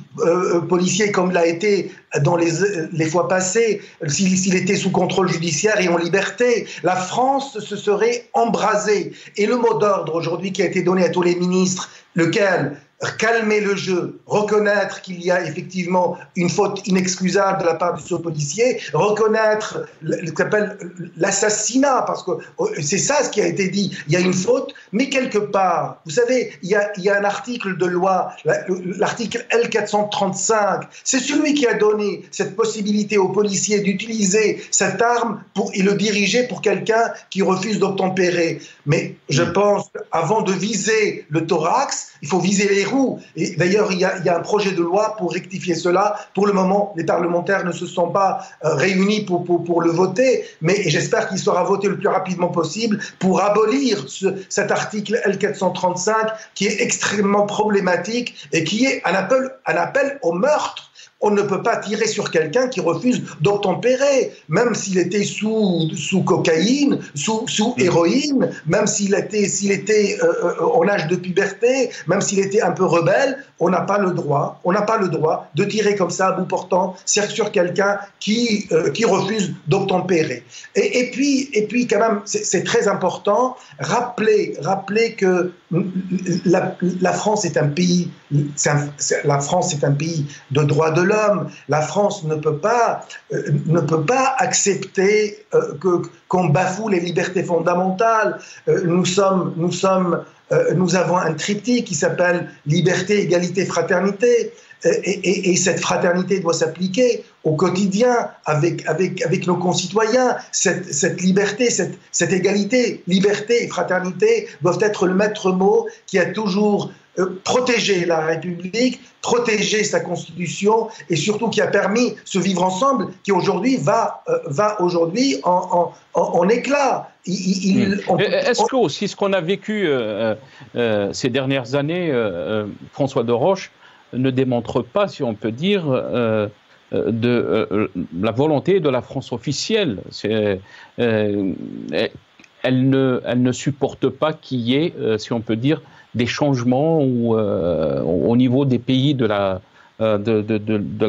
policier, comme l'a été dans les fois passées, s'il était sous contrôle judiciaire et en liberté, la France se serait embrasée. Et le mot d'ordre aujourd'hui qui a été donné à tous les ministres, lequel ? Calmer le jeu, reconnaître qu'il y a effectivement une faute inexcusable de la part de ce policier, reconnaître ce qu'on appelle l'assassinat, parce que c'est ça ce qui a été dit. Il y a une faute, mais quelque part, vous savez, il y a un article de loi, l'article L435, c'est celui qui a donné cette possibilité aux policiers d'utiliser cette arme et le diriger pour quelqu'un qui refuse d'obtempérer. Mais je pense qu'avant de viser le thorax, il faut viser les roues. Et d'ailleurs, il y a un projet de loi pour rectifier cela. Pour le moment, les parlementaires ne se sont pas réunis pour le voter, mais j'espère qu'il sera voté le plus rapidement possible pour abolir cet article L435 qui est extrêmement problématique et qui est un appel au meurtre. On ne peut pas tirer sur quelqu'un qui refuse d'obtempérer, même s'il était sous cocaïne, sous héroïne, même s'il était en âge de puberté, même s'il était un peu rebelle. On n'a pas le droit de tirer comme ça à bout portant sur quelqu'un qui refuse d'obtempérer. Et puis quand même, c'est très important, rappeler que la France est un pays, de droits de l'homme. La France ne peut pas accepter qu'on bafoue les libertés fondamentales. Nous avons un triptyque qui s'appelle liberté, égalité, fraternité. Et cette fraternité doit s'appliquer au quotidien avec nos concitoyens. Cette liberté, cette égalité, liberté et fraternité doivent être le maître mot qui a toujours protégé la République, protégé sa Constitution et surtout qui a permis ce vivre ensemble qui aujourd'hui va aujourd'hui en éclat. Est-ce que aussi ce qu'on a vécu ces dernières années, François de Roche, ne démontre pas, si on peut dire, la volonté de la France officielle. Elle ne supporte pas qu'il y ait, si on peut dire, des changements au niveau des pays de la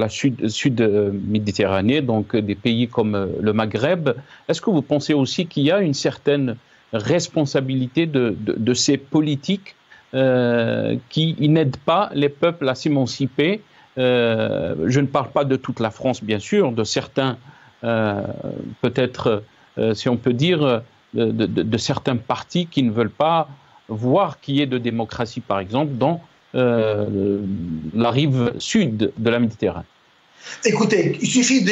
Sud-Méditerranée, donc des pays comme le Maghreb. Est-ce que vous pensez aussi qu'il y a une certaine responsabilité de ces politiques qui n'aident pas les peuples à s'émanciper? Je ne parle pas de toute la France, bien sûr, de certains, peut-être, si on peut dire, de certains partis qui ne veulent pas voir qu'il y ait de démocratie, par exemple, dans la rive sud de la Méditerranée. Écoutez, il suffit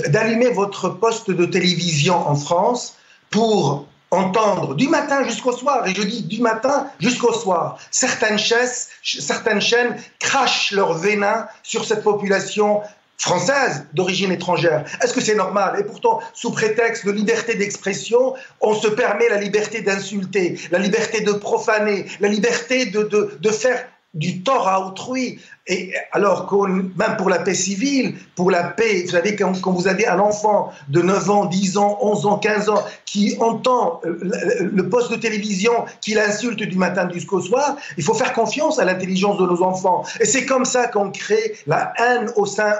d'allumer votre poste de télévision en France pour entendre du matin jusqu'au soir, et je dis du matin jusqu'au soir, certaines chaînes crachent leur venin sur cette population française d'origine étrangère. Est-ce que c'est normal? Et pourtant, sous prétexte de liberté d'expression, on se permet la liberté d'insulter, la liberté de profaner, la liberté de faire du tort à autrui. Et alors même pour la paix civile, pour la paix, vous savez, quand vous avez un enfant de 9 ans, 10 ans, 11 ans, 15 ans, qui entend le poste de télévision qui l'insulte du matin jusqu'au soir, il faut faire confiance à l'intelligence de nos enfants. Et c'est comme ça qu'on crée la haine au sein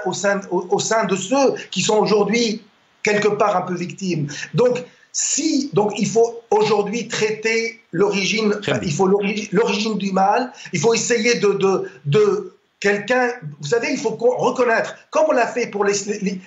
de ceux qui sont aujourd'hui quelque part un peu victimes. Donc il faut aujourd'hui traiter l'origine du mal, il faut essayer de quelqu'un, vous savez, il faut reconnaître, comme on l'a fait pour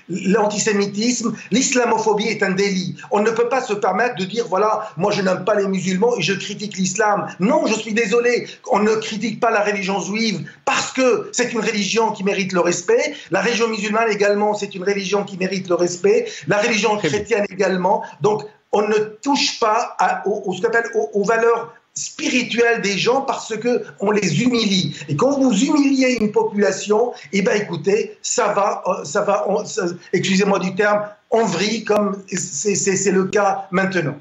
l'antisémitisme, l'islamophobie est un délit. On ne peut pas se permettre de dire, voilà, moi je n'aime pas les musulmans et je critique l'islam. Non, je suis désolé, on ne critique pas la religion juive parce que c'est une religion qui mérite le respect. La religion musulmane également, c'est une religion qui mérite le respect. La religion chrétienne également. Donc, on ne touche pas aux valeurs spirituelles des gens parce que on les humilie. Et quand vous humiliez une population, eh ben écoutez, ça va, excusez-moi du terme, on vrille comme c'est le cas maintenant.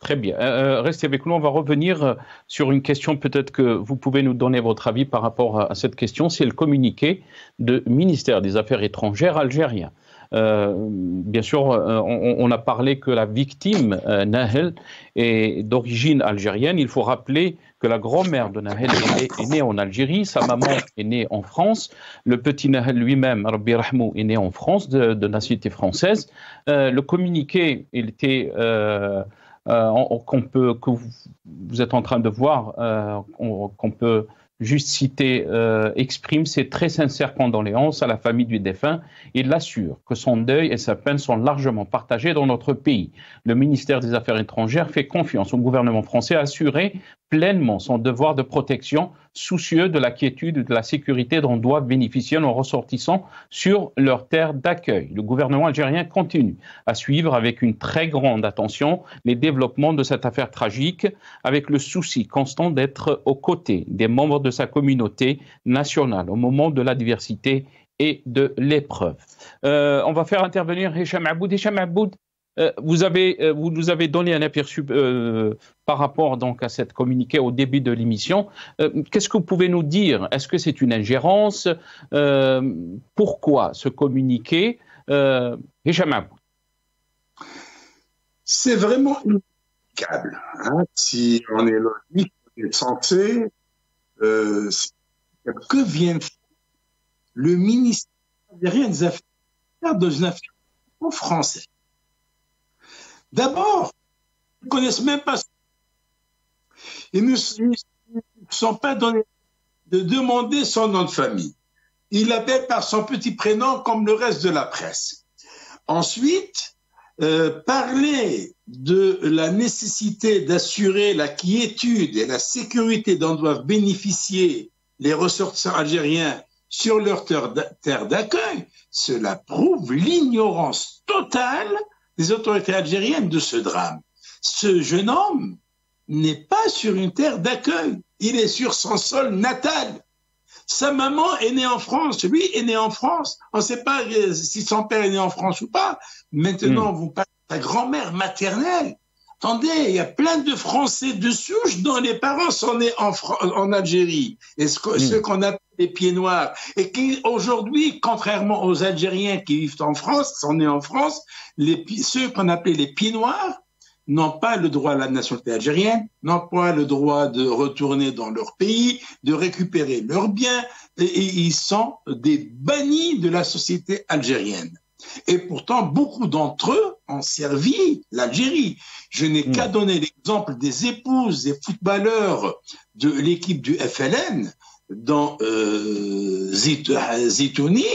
Très bien. Restez avec nous. On va revenir sur une question, peut-être que vous pouvez nous donner votre avis par rapport à cette question. C'est le communiqué du ministère des Affaires étrangères algérien. Bien sûr, on a parlé que la victime, Nahel, est d'origine algérienne. Il faut rappeler que la grand-mère de Nahel est née en Algérie, sa maman est née en France, le petit Nahel lui-même, Rabbi Rahmou, est né en France, de nationalité française. Le communiqué, il était... que vous êtes en train de voir, qu'on peut juste citer, exprime ses très sincères condoléances à la famille du défunt et l'assure que son deuil et sa peine sont largement partagés dans notre pays. Le ministère des Affaires étrangères fait confiance au gouvernement français à assurer pleinement son devoir de protection, soucieux de la quiétude et de la sécurité dont doivent bénéficier nos ressortissants sur leur terre d'accueil. Le gouvernement algérien continue à suivre avec une très grande attention les développements de cette affaire tragique, avec le souci constant d'être aux côtés des membres de sa communauté nationale au moment de l'adversité et de l'épreuve. On va faire intervenir Hicham Aboud. Hicham Aboud, vous nous avez donné un aperçu par rapport donc à cette communiqué au début de l'émission. Qu'est-ce que vous pouvez nous dire? Est-ce que c'est une ingérence? Pourquoi ce communiqué? Hicham Aboud. C'est vraiment inexplicable. Si on est logique, on est censé, que vient faire le ministère des Affaires français? D'abord, ils ne connaissent même pas. Ils ne sont pas donnés de demander son nom de famille. Ils l'appellent par son petit prénom comme le reste de la presse. Ensuite, parler de la nécessité d'assurer la quiétude et la sécurité dont doivent bénéficier les ressortissants algériens sur leur terre d'accueil, cela prouve l'ignorance totale des autorités algériennes de ce drame. Ce jeune homme n'est pas sur une terre d'accueil, il est sur son sol natal. Sa maman est née en France, lui est né en France. On ne sait pas si son père est né en France ou pas. Maintenant, vous parlez de sa grand-mère maternelle. Attendez, il y a plein de Français de souche dont les parents sont nés en Algérie. Et ceux qu'on appelle les pieds noirs. Et qui, aujourd'hui, contrairement aux Algériens qui vivent en France, sont nés en France, ceux qu'on appelait les pieds noirs n'ont pas le droit à la nationalité algérienne, n'ont pas le droit de retourner dans leur pays, de récupérer leurs biens, et ils sont des bannis de la société algérienne. Et pourtant, beaucoup d'entre eux ont servi l'Algérie. Je n'ai qu'à donner l'exemple des épouses des footballeurs de l'équipe du FLN, dans Zitouni,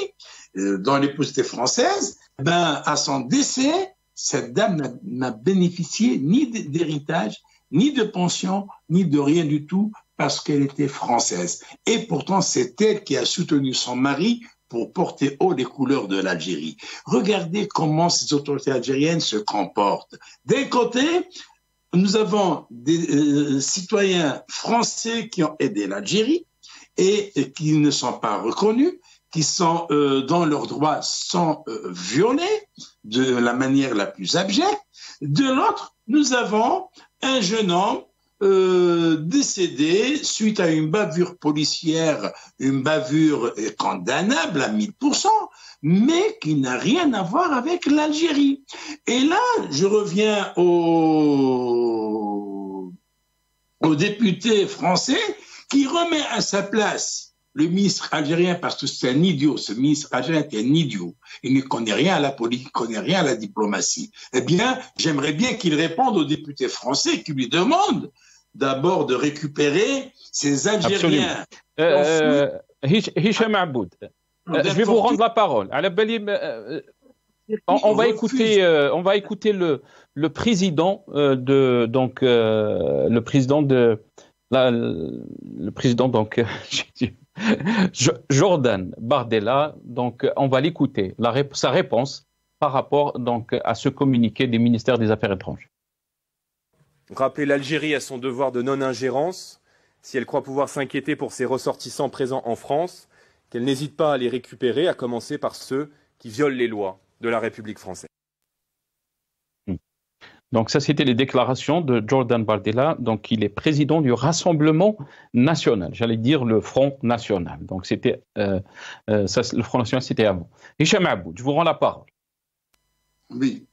dont l'épouse était française. À son décès, cette dame n'a bénéficié ni d'héritage, ni de pension, ni de rien du tout, parce qu'elle était française. Et pourtant, c'est elle qui a soutenu son mari pour porter haut les couleurs de l'Algérie. Regardez comment ces autorités algériennes se comportent. D'un côté, nous avons des citoyens français qui ont aidé l'Algérie et qui ne sont pas reconnus, qui sont dont leurs droits sont violés de la manière la plus abjecte. De l'autre, nous avons un jeune homme décédé suite à une bavure policière, une bavure condamnable à 1000%, mais qui n'a rien à voir avec l'Algérie. Et là, je reviens au député français qui remet à sa place le ministre algérien, parce que c'est un idiot, ce ministre algérien est un idiot. Il ne connaît rien à la politique, il ne connaît rien à la diplomatie. Eh bien, j'aimerais bien qu'il réponde aux députés français qui lui demandent d'abord de récupérer ces Algériens. Hicham Aboud, je vais vous rendre la parole. On va écouter le président Jordan Bardella, donc on va l'écouter, sa réponse par rapport donc à ce communiqué du ministère des Affaires étrangères. Rappeler l'Algérie à son devoir de non-ingérence, si elle croit pouvoir s'inquiéter pour ses ressortissants présents en France, qu'elle n'hésite pas à les récupérer, à commencer par ceux qui violent les lois de la République française. Donc ça, c'était les déclarations de Jordan Bardella, donc il est président du Rassemblement national, j'allais dire le Front national. Donc c'était le Front national, c'était avant. Hicham Aboud, je vous rends la parole. Oui.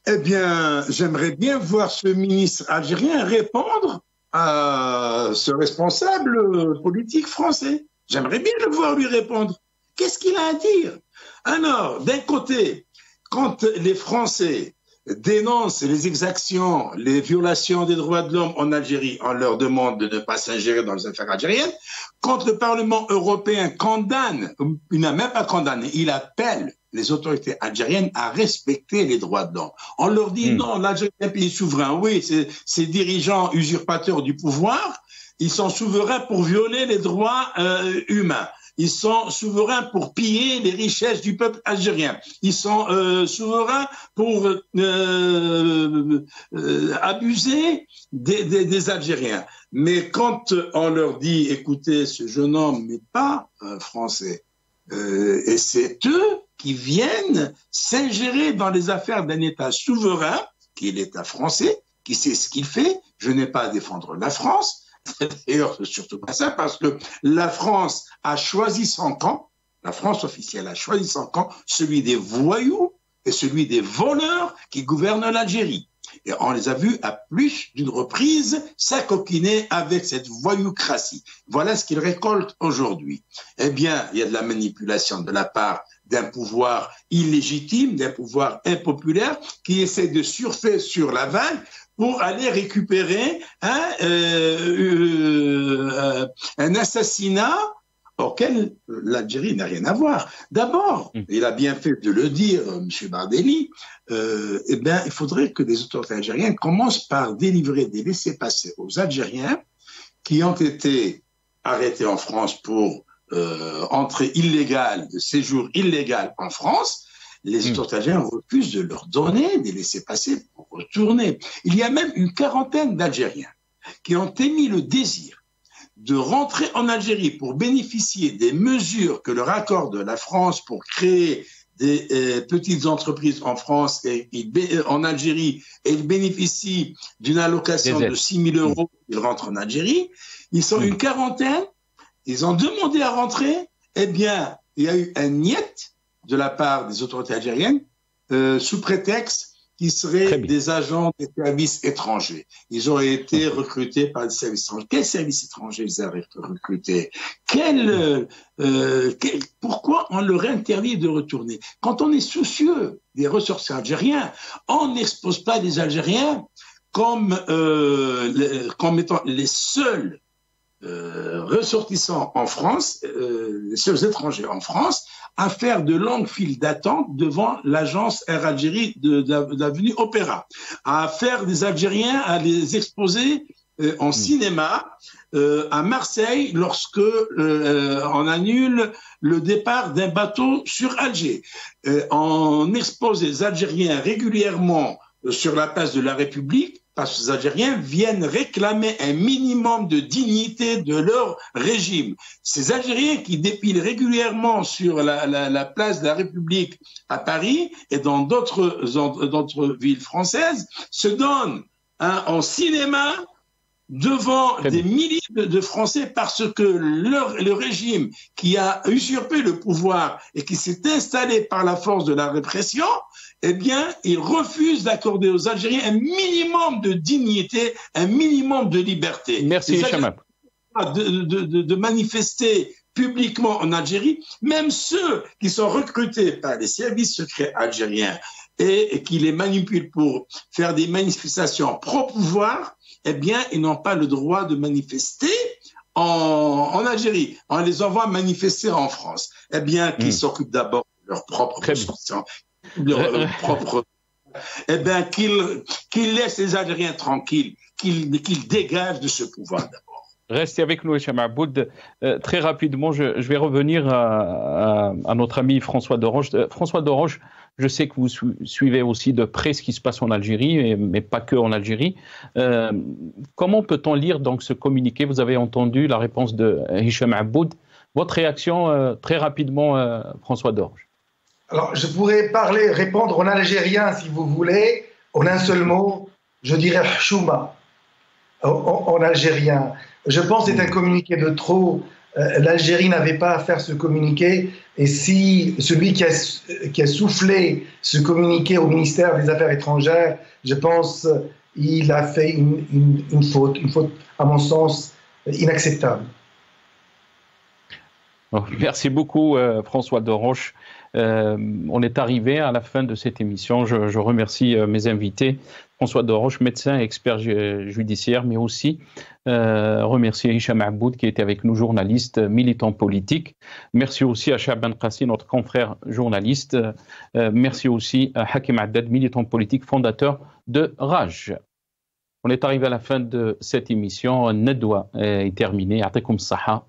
Eh bien, j'aimerais bien voir ce ministre algérien répondre à ce responsable politique français. J'aimerais bien le voir lui répondre. Qu'est-ce qu'il a à dire? Alors, d'un côté, quand les Français dénoncent les exactions, les violations des droits de l'homme en Algérie, on leur demande de ne pas s'ingérer dans les affaires algériennes. Quand le Parlement européen condamne, il n'a même pas condamné, il appelle les autorités algériennes à respecter les droits de l'homme. On leur dit non, l'Algérie est un pays souverain. Oui, ces dirigeants usurpateurs du pouvoir, ils sont souverains pour violer les droits humains. Ils sont souverains pour piller les richesses du peuple algérien. Ils sont souverains pour abuser des Algériens. Mais quand on leur dit, écoutez, ce jeune homme n'est pas français, et c'est eux qui viennent s'ingérer dans les affaires d'un État souverain, qui est l'État français, qui sait ce qu'il fait. Je n'ai pas à défendre la France. D'ailleurs, c'est surtout pas ça, parce que la France a choisi son camp, la France officielle a choisi son camp, celui des voyous et celui des voleurs qui gouvernent l'Algérie. Et on les a vus à plus d'une reprise s'acoquiner avec cette voyoucratie. Voilà ce qu'ils récoltent aujourd'hui. Eh bien, il y a de la manipulation de la part d'un pouvoir illégitime, d'un pouvoir impopulaire qui essaie de surfer sur la vague pour aller récupérer un assassinat auquel l'Algérie n'a rien à voir. D'abord, il a bien fait de le dire, M. Bardella, eh bien, il faudrait que les autorités algériennes commencent par délivrer des laissez-passer aux Algériens qui ont été arrêtés en France pour entrée illégale, de séjour illégal en France. Les autorités algériennes refusent de leur donner des laissez-passer pour retourner. Il y a même une quarantaine d'Algériens qui ont émis le désir de rentrer en Algérie pour bénéficier des mesures que leur accorde la France pour créer des petites entreprises en France et en Algérie, et ils bénéficient d'une allocation de 6 000 € ils rentrent en Algérie. Ils sont une quarantaine, ils ont demandé à rentrer, eh bien, il y a eu un niet de la part des autorités algériennes sous prétexte qu'ils seraient des agents des services étrangers. Ils auraient été recrutés par des services étrangers. Quels services étrangers ils avaient recrutés? Pourquoi on leur interdit de retourner? Quand on est soucieux des ressortissants algériens, on n'expose pas les Algériens comme étant les seuls ressortissants en France, les seuls étrangers en France, à faire de longues files d'attente devant l'agence Air Algérie de l'avenue Opéra, à faire des Algériens, à les exposer en cinéma à Marseille lorsque on annule le départ d'un bateau sur Alger. On expose les Algériens régulièrement sur la place de la République, parce que les Algériens viennent réclamer un minimum de dignité de leur régime. Ces Algériens qui dépilent régulièrement sur la place de la République à Paris et dans d'autres villes françaises se donnent en cinéma devant des milliers de Français parce que le régime qui a usurpé le pouvoir et qui s'est installé par la force de la répression, eh bien, il refuse d'accorder aux Algériens un minimum de dignité, un minimum de liberté. Merci, Hicham. De manifester publiquement en Algérie, même ceux qui sont recrutés par les services secrets algériens et qui les manipulent pour faire des manifestations pro-pouvoir, eh bien, ils n'ont pas le droit de manifester en Algérie. On les envoie manifester en France. Eh bien, qu'ils s'occupent d'abord de leur propre construction, de leur propre... Eh bien, qu'ils laissent les Algériens tranquilles, qu'ils dégagent de ce pouvoir d'abord. Restez avec nous, Hicham Aboud. Très rapidement, je vais revenir à notre ami François Dorange. François Dorange, je sais que vous suivez aussi de près ce qui se passe en Algérie, mais pas que en Algérie. Comment peut-on lire donc ce communiqué? Vous avez entendu la réponse de Hicham Aboud. Votre réaction très rapidement, François Dorange. Alors, je pourrais répondre en algérien si vous voulez, en un seul mot. Je dirais chouma en algérien. Je pense que c'est un communiqué de trop. L'Algérie n'avait pas à faire ce communiqué. Et si celui qui a soufflé ce communiqué au ministère des Affaires étrangères, je pense qu'il a fait une faute, à mon sens, inacceptable. Merci beaucoup, François Dorange. On est arrivé à la fin de cette émission. Je remercie mes invités. François Dorange, médecin et expert judiciaire, mais aussi remercier Hicham Aboud qui était avec nous, journaliste, militant politique. Merci aussi à Chaban Qassi, notre confrère journaliste. Merci aussi à Hakim Haddad, militant politique, fondateur de Raj. On est arrivé à la fin de cette émission. Nedwa est terminé. Atikum Saha.